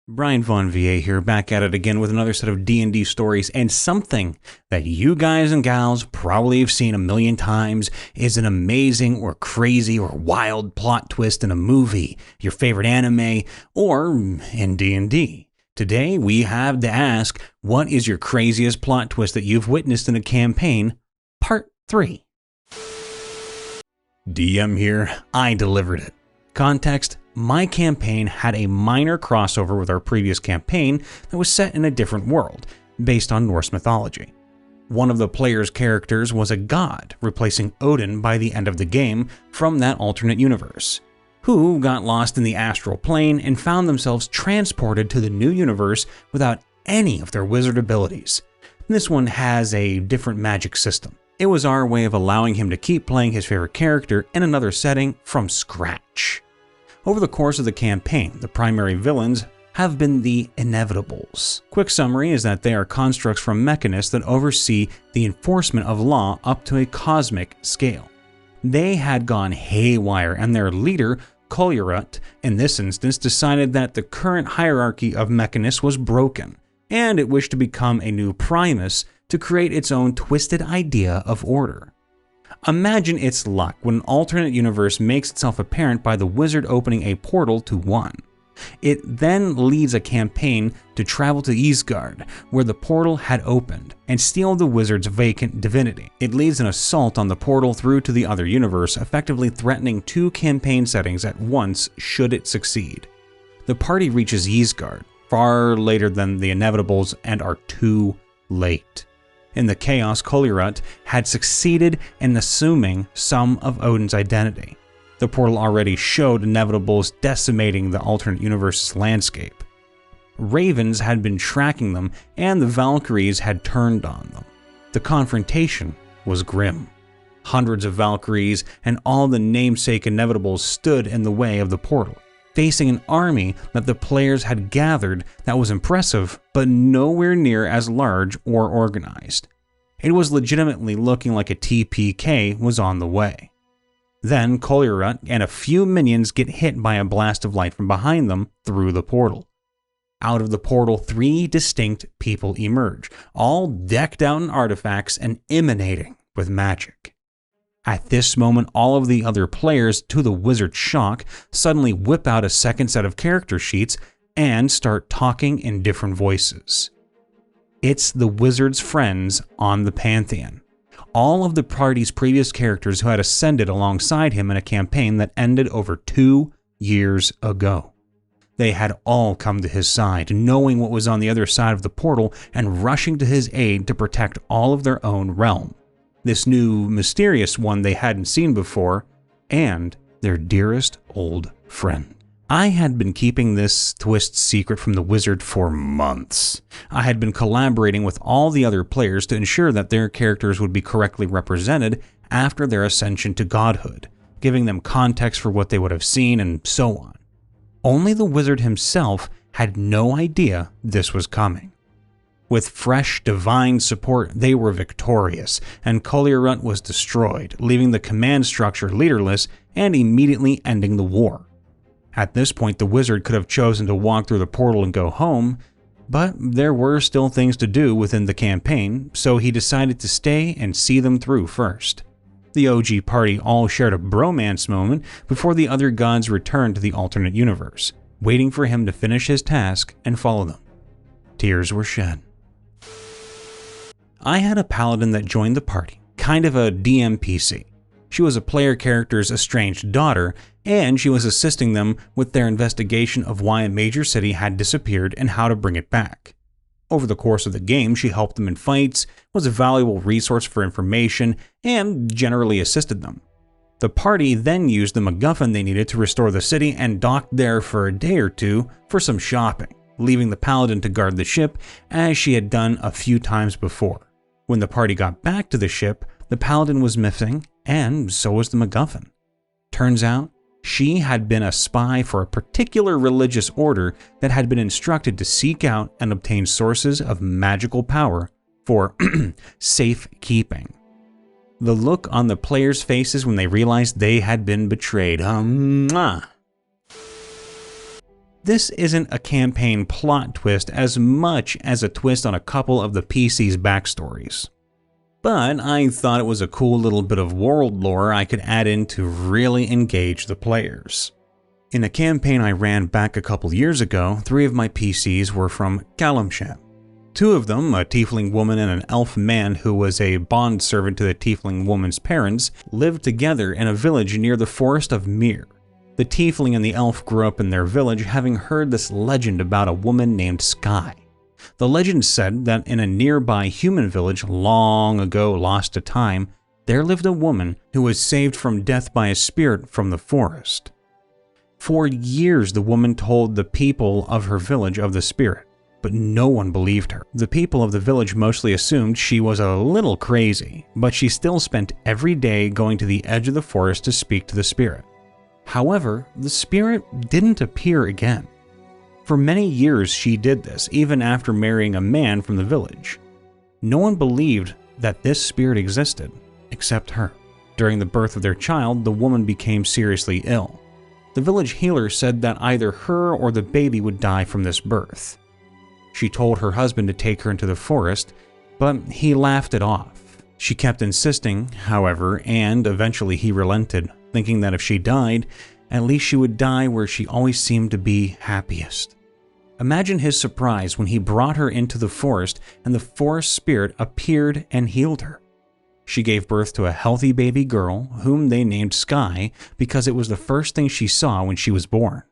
Brian Von VA here, back at it again with another set of D&D stories, and something that you guys and gals probably have seen a million times is an amazing or crazy or wild plot twist in a movie, your favorite anime, or in D&D. Today we have to ask, what is your craziest plot twist that you've witnessed in a campaign? Part 3. DM here, I delivered it. Context: my campaign had a minor crossover with our previous campaign that was set in a different world, based on Norse mythology. One of the player's characters was a god, replacing Odin by the end of the game from that alternate universe, who got lost in the astral plane and found themselves transported to the new universe without any of their wizard abilities. This one has a different magic system. It was our way of allowing him to keep playing his favorite character in another setting from scratch. Over the course of the campaign, the primary villains have been the Inevitables. Quick summary is that they are constructs from mechanists that oversee the enforcement of law up to a cosmic scale. They had gone haywire, and their leader, Koljarut, in this instance decided that the current hierarchy of mechanists was broken, and it wished to become a new primus to create its own twisted idea of order. Imagine its luck when an alternate universe makes itself apparent by the wizard opening a portal to one. It then leads a campaign to travel to Isgard, where the portal had opened, and steal the wizard's vacant divinity. It leads an assault on the portal through to the other universe, effectively threatening two campaign settings at once should it succeed. The party reaches Isgard far later than the Inevitables and are too late. In the chaos, Koljarut had succeeded in assuming some of Odin's identity. The portal already showed Inevitables decimating the alternate universe's landscape. Ravens had been tracking them, and the Valkyries had turned on them. The confrontation was grim. Hundreds of Valkyries and all the namesake Inevitables stood in the way of the portal, facing an army that the players had gathered that was impressive, but nowhere near as large or organized. It was legitimately looking like a TPK was on the way. Then Koljarut and a few minions get hit by a blast of light from behind them through the portal. Out of the portal, 3 distinct people emerge, all decked out in artifacts and emanating with magic. At this moment, all of the other players, to the wizard's shock, suddenly whip out a second set of character sheets and start talking in different voices. It's the wizard's friends on the Pantheon. All of the party's previous characters who had ascended alongside him in a campaign that ended over 2 years ago. They had all come to his side, knowing what was on the other side of the portal and rushing to his aid to protect all of their own realm. This new mysterious one they hadn't seen before, and their dearest old friend. I had been keeping this twist secret from the wizard for months. I had been collaborating with all the other players to ensure that their characters would be correctly represented after their ascension to godhood, giving them context for what they would have seen and so on. Only the wizard himself had no idea this was coming. With fresh divine support, they were victorious, and Koljarut was destroyed, leaving the command structure leaderless and immediately ending the war. At this point, the wizard could have chosen to walk through the portal and go home, but there were still things to do within the campaign, so he decided to stay and see them through first. The OG party all shared a bromance moment before the other gods returned to the alternate universe, waiting for him to finish his task and follow them. Tears were shed. I had a paladin that joined the party, kind of a DMPC. She was a player character's estranged daughter, and she was assisting them with their investigation of why a major city had disappeared and how to bring it back. Over the course of the game, she helped them in fights, was a valuable resource for information, and generally assisted them. The party then used the MacGuffin they needed to restore the city and docked there for a day or two for some shopping, leaving the paladin to guard the ship as she had done a few times before. When the party got back to the ship, the paladin was missing, and so was the MacGuffin. Turns out, she had been a spy for a particular religious order that had been instructed to seek out and obtain sources of magical power for safekeeping. The look on the players' faces when they realized they had been betrayed. This isn't a campaign plot twist as much as a twist on a couple of the PC's backstories. But I thought it was a cool little bit of world lore I could add in to really engage the players. In a campaign I ran back a couple years ago, 3 of my PCs were from Calamshan. 2 of them, a tiefling woman and an elf man who was a bond servant to the tiefling woman's parents, lived together in a village near the forest of Mir. The tiefling and the elf grew up in their village having heard this legend about a woman named Sky. The legend said that in a nearby human village long ago lost to time, there lived a woman who was saved from death by a spirit from the forest. For years the woman told the people of her village of the spirit, but no one believed her. The people of the village mostly assumed she was a little crazy, but she still spent every day going to the edge of the forest to speak to the spirit. However, the spirit didn't appear again. For many years she did this, even after marrying a man from the village. No one believed that this spirit existed, except her. During the birth of their child, the woman became seriously ill. The village healer said that either her or the baby would die from this birth. She told her husband to take her into the forest, but he laughed it off. She kept insisting, however, and eventually he relented, thinking that if she died, at least she would die where she always seemed to be happiest. Imagine his surprise when he brought her into the forest and the forest spirit appeared and healed her. She gave birth to a healthy baby girl, whom they named Sky because it was the first thing she saw when she was born.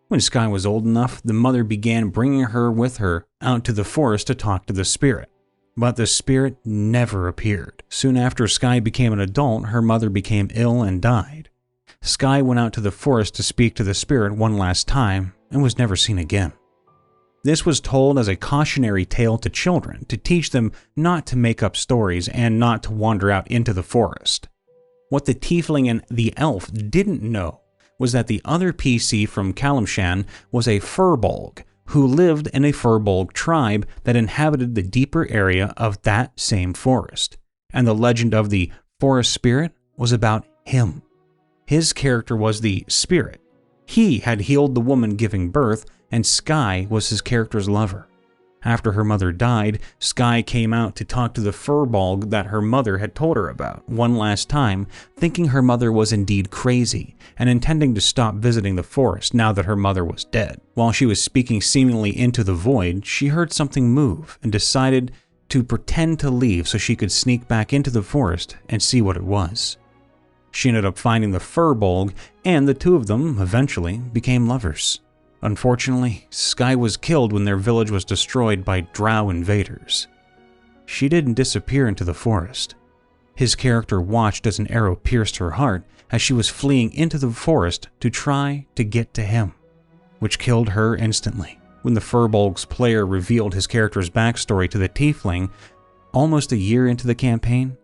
When Sky was old enough, the mother began bringing her with her out to the forest to talk to the spirit. But the spirit never appeared. Soon after Sky became an adult, her mother became ill and died. Sky went out to the forest to speak to the spirit one last time and was never seen again. This was told as a cautionary tale to children to teach them not to make up stories and not to wander out into the forest. What the tiefling and the elf didn't know was that the other PC from Calamshan was a furbolg who lived in a furbolg tribe that inhabited the deeper area of that same forest. And the legend of the forest spirit was about him. His character was the spirit. He had healed the woman giving birth, and Sky was his character's lover. After her mother died, Sky came out to talk to the furbolg that her mother had told her about one last time, thinking her mother was indeed crazy and intending to stop visiting the forest now that her mother was dead. While she was speaking seemingly into the void, she heard something move and decided to pretend to leave so she could sneak back into the forest and see what it was. She ended up finding the furbolg, and the 2 of them eventually became lovers. Unfortunately, Sky was killed when their village was destroyed by drow invaders. She didn't disappear into the forest. His character watched as an arrow pierced her heart as she was fleeing into the forest to try to get to him, which killed her instantly. When the furbolg's player revealed his character's backstory to the tiefling, almost a year into the campaign,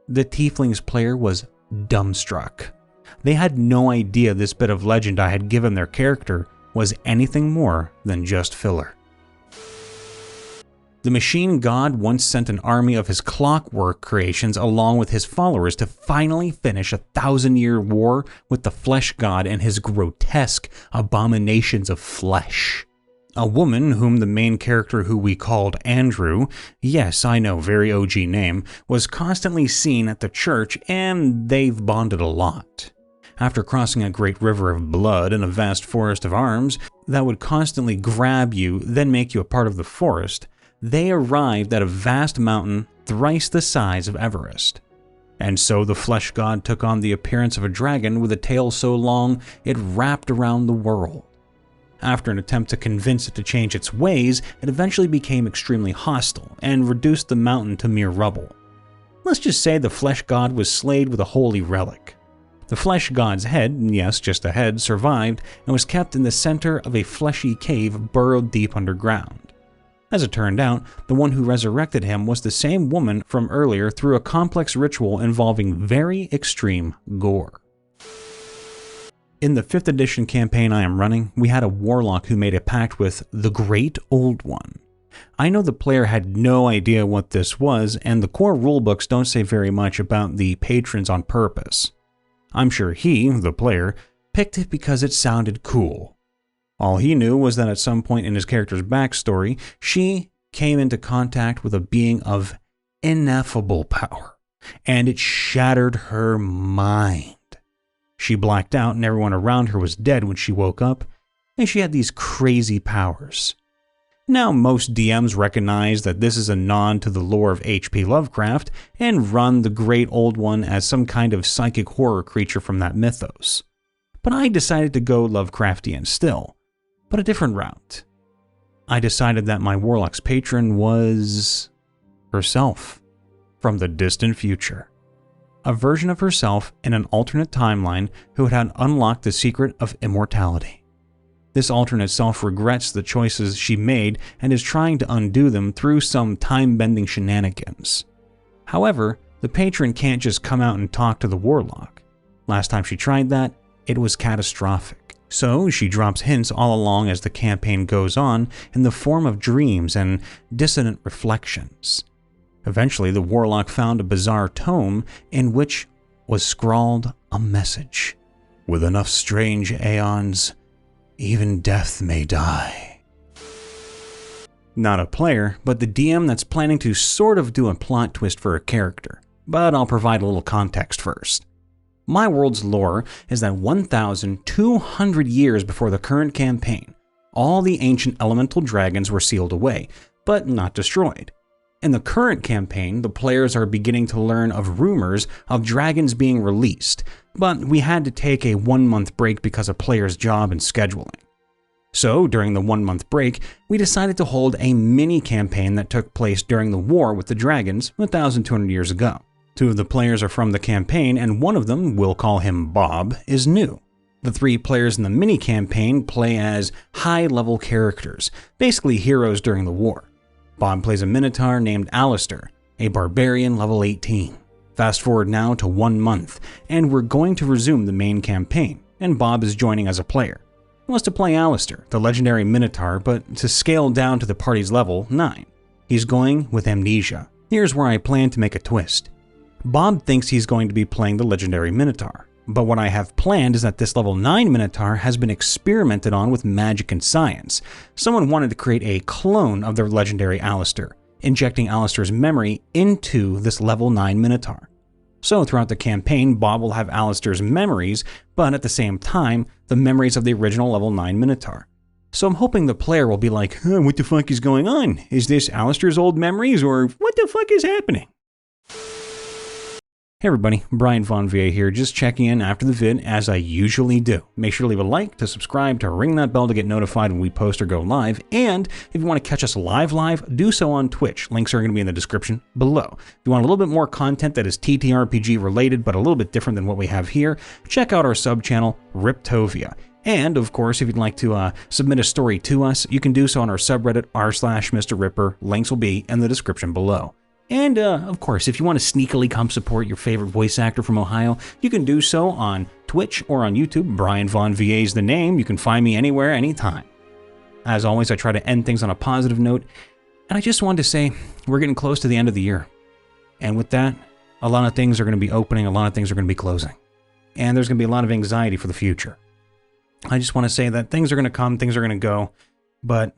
the tiefling's player was dumbstruck. They had no idea this bit of legend I had given their character was anything more than just filler. The machine god once sent an army of his clockwork creations along with his followers to finally finish a 1,000-year war with the flesh god and his grotesque abominations of flesh. A woman whom the main character who we called Andrew, yes, I know, very OG name, was constantly seen at the church, and they've bonded a lot. After crossing a great river of blood and a vast forest of arms that would constantly grab you, then make you a part of the forest, they arrived at a vast mountain thrice the size of Everest. And so the flesh god took on the appearance of a dragon with a tail so long it wrapped around the world. After an attempt to convince it to change its ways, it eventually became extremely hostile and reduced the mountain to mere rubble. Let's just say the flesh god was slayed with a holy relic. The flesh god's head, yes, just a head, survived and was kept in the center of a fleshy cave burrowed deep underground. As it turned out, the one who resurrected him was the same woman from earlier through a complex ritual involving very extreme gore. In the 5th edition campaign I am running, we had a warlock who made a pact with the Great Old One. I know the player had no idea what this was, and the core rulebooks don't say very much about the patrons on purpose. I'm sure he, the player, picked it because it sounded cool. All he knew was that at some point in his character's backstory, she came into contact with a being of ineffable power, and it shattered her mind. She blacked out and everyone around her was dead when she woke up, and she had these crazy powers. Now, most DMs recognize that this is a nod to the lore of H.P. Lovecraft and run the Great Old One as some kind of psychic horror creature from that mythos. But I decided to go Lovecraftian still, but a different route. I decided that my Warlock's patron was herself from the distant future. A version of herself in an alternate timeline who had unlocked the secret of immortality. This alternate self regrets the choices she made and is trying to undo them through some time-bending shenanigans. However, the patron can't just come out and talk to the Warlock. Last time she tried that, it was catastrophic. So she drops hints all along as the campaign goes on in the form of dreams and dissonant reflections. Eventually, the Warlock found a bizarre tome in which was scrawled a message. With enough strange aeons, even death may die. Not a player, but the DM that's planning to sort of do a plot twist for a character. But I'll provide a little context first. My world's lore is that 1,200 years before the current campaign, all the ancient elemental dragons were sealed away, but not destroyed. In the current campaign, the players are beginning to learn of rumors of dragons being released, but we had to take a 1-month break because of players' job and scheduling. So, during the 1-month break, we decided to hold a mini-campaign that took place during the war with the dragons 1,200 years ago. 2 of the players are from the campaign, and one of them, we'll call him Bob, is new. The 3 players in the mini-campaign play as high-level characters, basically heroes during the war. Bob plays a Minotaur named Alistair, a barbarian level 18. Fast forward now to 1 month, and we're going to resume the main campaign, and Bob is joining as a player. He wants to play Alistair, the legendary Minotaur, but to scale down to the party's level 9. He's going with amnesia. Here's where I plan to make a twist. Bob thinks he's going to be playing the legendary Minotaur, but what I have planned is that this level 9 Minotaur has been experimented on with magic and science. Someone wanted to create a clone of their legendary Alistair, injecting Alistair's memory into this level 9 Minotaur. So throughout the campaign, Bob will have Alistair's memories, but at the same time, the memories of the original level 9 Minotaur. So I'm hoping the player will be like, what the fuck is going on? Is this Alistair's old memories, or what the fuck is happening? Hey everybody, Brian Von VA here, just checking in after the vid as I usually do. Make sure to leave a like, to subscribe, to ring that bell to get notified when we post or go live, and if you want to catch us live, do so on Twitch. Links are going to be in the description below. If you want a little bit more content that is TTRPG related but a little bit different than what we have here, check out our sub-channel, Riptovia. And of course, if you'd like to submit a story to us, you can do so on our subreddit r/MrRipper. Links will be in the description below. And, of course, if you want to sneakily come support your favorite voice actor from Ohio, you can do so on Twitch or on YouTube. Brian Von VA is the name. You can find me anywhere, anytime. As always, I try to end things on a positive note, and I just wanted to say we're getting close to the end of the year. And with that, a lot of things are going to be opening, a lot of things are going to be closing. And there's going to be a lot of anxiety for the future. I just want to say that things are going to come, things are going to go, but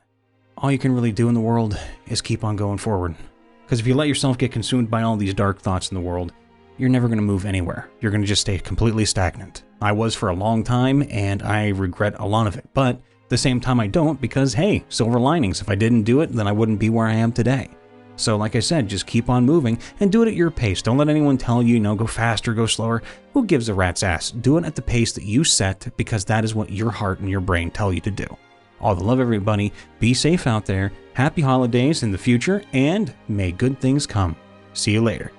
all you can really do in the world is keep on going forward. Because if you let yourself get consumed by all these dark thoughts in the world, you're never going to move anywhere. You're going to just stay completely stagnant. I was for a long time, and I regret a lot of it. But at the same time, I don't, because, hey, silver linings. If I didn't do it, then I wouldn't be where I am today. So like I said, just keep on moving and do it at your pace. Don't let anyone tell you, go faster, go slower. Who gives a rat's ass? Do it at the pace that you set, because that is what your heart and your brain tell you to do. All the love, everybody. Be safe out there. Happy holidays in the future, and may good things come. See you later.